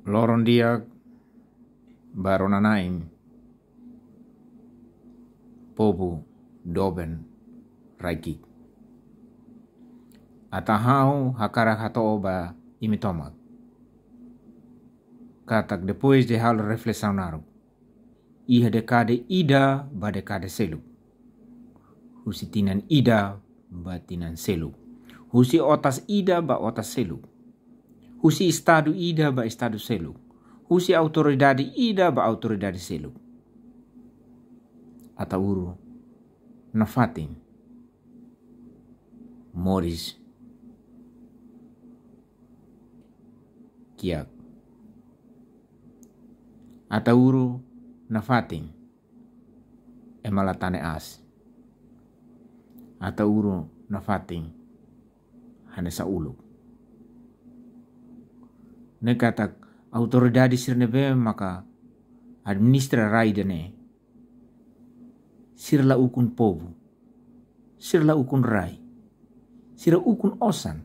Loron dia baronanaim pobu doben raiki. Atahau hakara hato ba imitomak. Katak depois de hal reflexão naru. Iha dekade ida ba dekade selu. Husi tinan ida ba tinan selu. Husi otas ida ba otas selu. Husi estado ida ba estado selu. Husi autoridade ida ba autoridade selu. Atauru na fatin. Moris kiak. Atauru na fatin. Emalatane as. Atauru na fatin. Hanesa ulu. Nekatak autoridade sirnebe maka administra raidane. Sirla ukun povo. Sirla ukun rai. Sira ukun osan.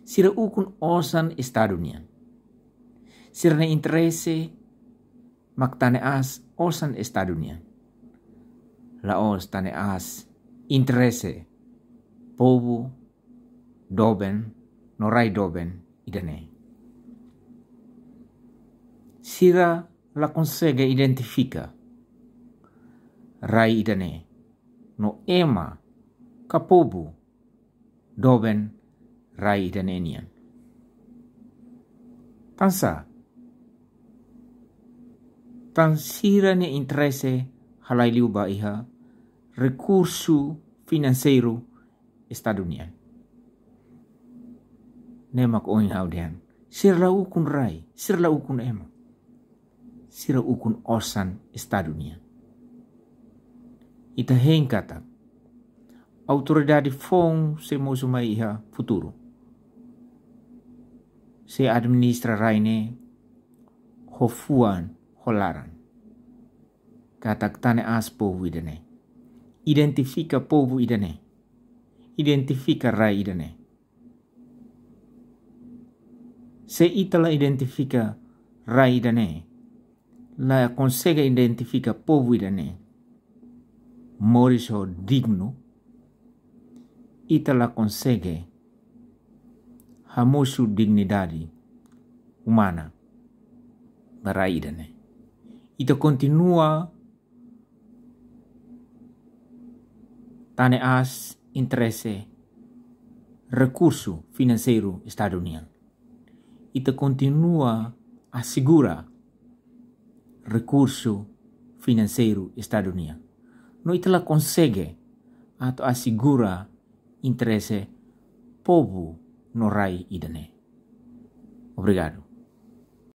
Sira ukun osan estadunian. Sirne interesse maktane as osan estadunian. Laos tane as interesse povo doben no rai doben idane. Sira la consegue identifica rai idane no ema kapobu doben rai idanenian. Tan sira ne interesse halai liuba iha recurso financeiro estadunian. Nemak oin haudian. Sirla ukun rai, sirla ukun ema. Sira ukun osan estadunian. Ita hen kata. Autoridade fong se mosumai iha futuro. Se administra raine hofuan holaran. Katak tane as povo idane. Identifica povo idane. Identifica rai idane. Se ita la identifica rai idane. La consegue identifica povo idane. Moriso digno. Ita la consegue hamosu dignidade humana baraidane. Ita continua tane as interesse recurso financeiro estadunian. Ita continua assegura recurso financeiro estadunian. No ita la consegue atau assegura interesse povo no rai idane. Obrigado.